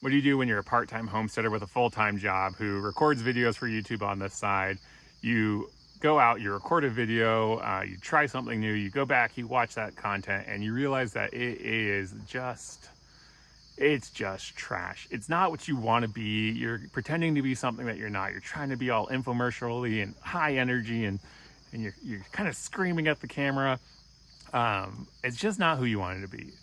What do you do when you're a part-time homesteader with a full-time job who records videos for YouTube on the side? You go out, you record a video, you try something new, you go back, you watch that content, and you realize that it's just trash. It's not what you want to be. You're pretending to be something that you're not. You're trying to be all infomercial-y and high energy, and you're kind of screaming at the camera. It's just not who you wanted to be.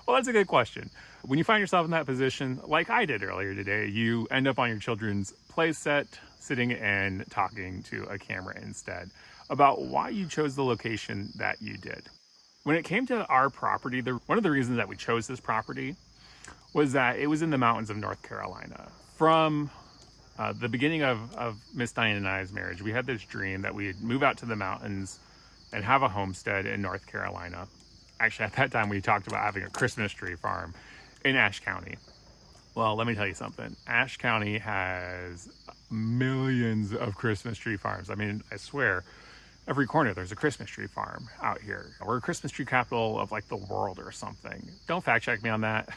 Well, that's a good question. When you find yourself in that position, like I did earlier today, you end up on your children's play set, sitting and talking to a camera instead about why you chose the location that you did. When it came to our property, one of the reasons that we chose this property was that it was in the mountains of North Carolina. From the beginning of Miss Diane and I's marriage, we had this dream that we'd move out to the mountains and have a homestead in North Carolina. Actually, at that time, we talked about having a Christmas tree farm in Ashe County. Well, let me tell you something. Ashe County has millions of Christmas tree farms. I mean, I swear, every corner there's a Christmas tree farm out here. We're a Christmas tree capital of like the world or something. Don't fact check me on that.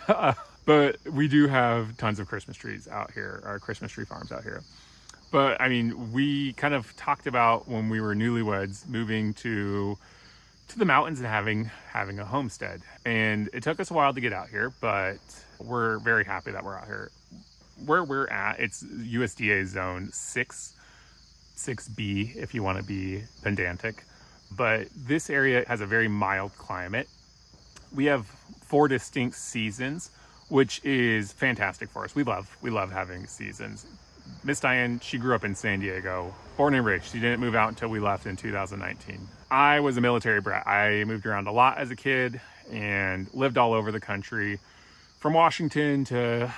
But we do have tons of Christmas trees out here, our Christmas tree farms out here. But I mean, we kind of talked about when we were newlyweds moving to the mountains and having a homestead. And it took us a while to get out here, but we're very happy that we're out here. Where we're at, it's USDA zone 6B if you want to be pedantic. But this area has a very mild climate. We have 4 distinct seasons, which is fantastic for us. We love having seasons. Miss Diane, she grew up in San Diego, born and raised. She didn't move out until we left in 2019. I was a military brat. I moved around a lot as a kid and lived all over the country, from Washington to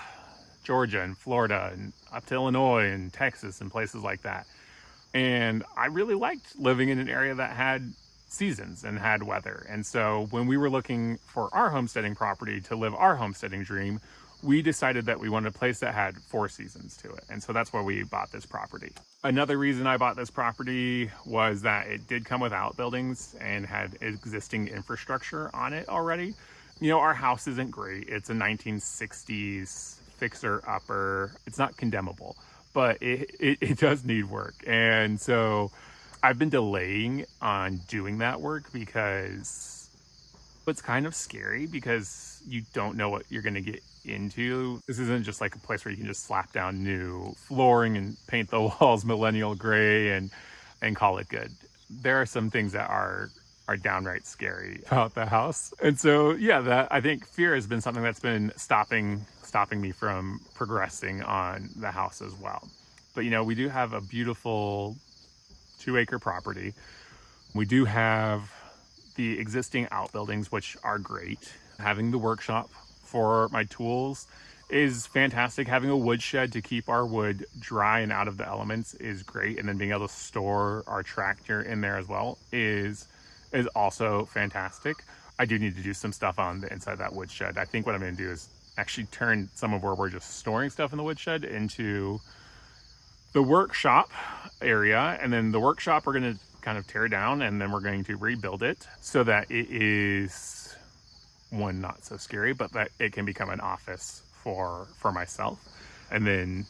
Georgia and Florida and up to Illinois and Texas and places like that. And I really liked living in an area that had seasons and had weather. And so when we were looking for our homesteading property to live our homesteading dream, we decided that we wanted a place that had 4 seasons to it. And so that's why we bought this property. Another reason I bought this property was that it did come with outbuildings and had existing infrastructure on it already. You know, our house isn't great. It's a 1960s fixer-upper. It's not condemnable, but it does need work. And so I've been delaying on doing that work because it's kind of scary because you don't know what you're going to get into. This isn't just like a place where you can just slap down new flooring and paint the walls millennial gray and call it good. There are some things that are downright scary about the house. And so, yeah, that I think fear has been something that's been stopping me from progressing on the house as well. But, you know, we do have a beautiful 2-acre property. We do have the existing outbuildings, which are great. Having the workshop for my tools is fantastic. Having a woodshed to keep our wood dry and out of the elements is great. And then being able to store our tractor in there as well is also fantastic. I do need to do some stuff on the inside of that woodshed. I think what I'm going to do is actually turn some of where we're just storing stuff in the woodshed into the workshop area. And then the workshop we're going to kind of tear down, and then we're going to rebuild it so that it is, one, not so scary, but that it can become an office for myself. And then,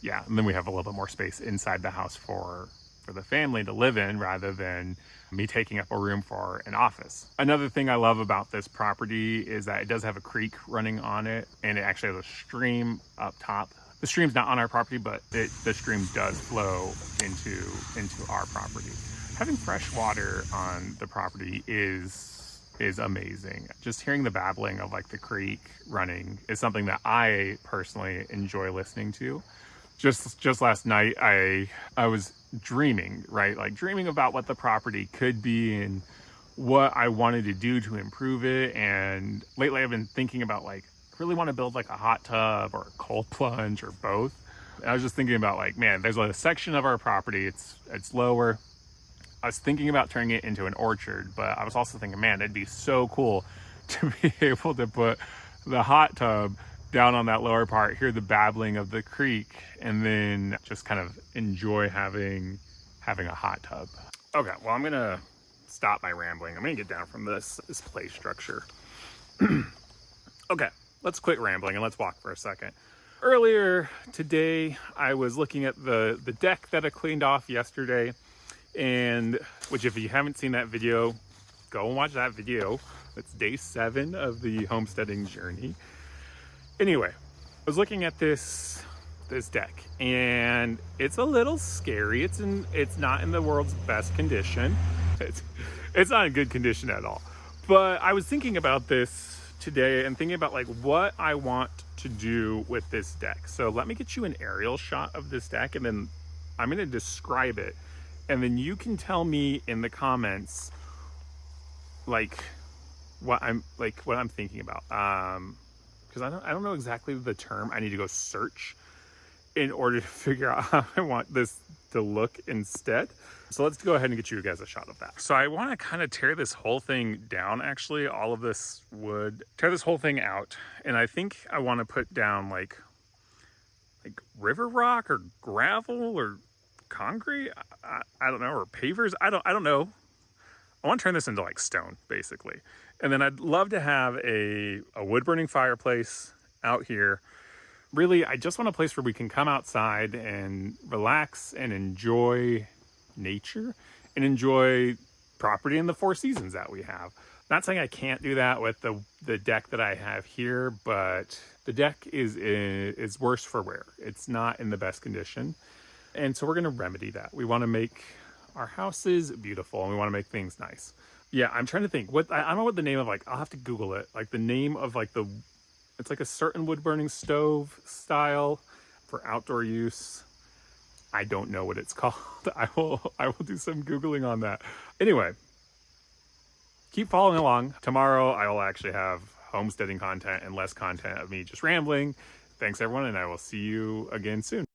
yeah, and then we have a little bit more space inside the house for the family to live in rather than me taking up a room for an office. Another thing I love about this property is that it does have a creek running on it, and it actually has a stream up top. The stream's not on our property, but the stream does flow into our property. Having fresh water on the property is amazing. Just hearing the babbling of like the creek running is something that I personally enjoy listening to. Just last night, I was dreaming, right? Like dreaming about what the property could be and what I wanted to do to improve it. And lately I've been thinking about like, I really want to build like a hot tub or a cold plunge or both. And I was just thinking about like, man, there's a section of our property, it's lower. I was thinking about turning it into an orchard, but I was also thinking, man, it'd be so cool to be able to put the hot tub down on that lower part, hear the babbling of the creek, and then just kind of enjoy having a hot tub. Okay, well, I'm gonna stop my rambling. I'm gonna get down from this play structure. Okay, let's quit rambling and let's walk for a second. Earlier today, I was looking at the deck that I cleaned off yesterday, and which if you haven't seen that video, go and watch that video. It's day 7 of the homesteading journey. Anyway, I was looking at this deck, and it's a little scary. It's not in the world's best condition. It's not in good condition at all. But I was thinking about this today and thinking about like what I want to do with this deck. So let me get you an aerial shot of this deck, and then I'm going to describe it, and then you can tell me in the comments like what I'm thinking about, because I don't know exactly the term. I need to go search in order to figure out how I want this to look instead. So let's go ahead and get you guys a shot of that. So I want to kind of tear this whole thing down, actually, all of this wood, tear this whole thing out. And I think I want to put down like river rock or gravel or concrete. I don't know, or pavers. I don't know. I want to turn this into like stone, basically. And then I'd love to have a wood burning fireplace out here. Really, I just want a place where we can come outside and relax and enjoy nature and enjoy property in the 4 seasons that we have. Not saying I can't do that with the deck that I have here, but the deck is worse for wear. It's not in the best condition. And so we're going to remedy that. We want to make our houses beautiful, and we want to make things nice. Yeah, I'm trying to think. I don't know what the name of, like, I'll have to Google it. Like the name of like it's like a certain wood burning stove style for outdoor use. I don't know what it's called. I will do some Googling on that. Anyway, keep following along. Tomorrow I will actually have homesteading content and less content of me just rambling. Thanks everyone, and I will see you again soon.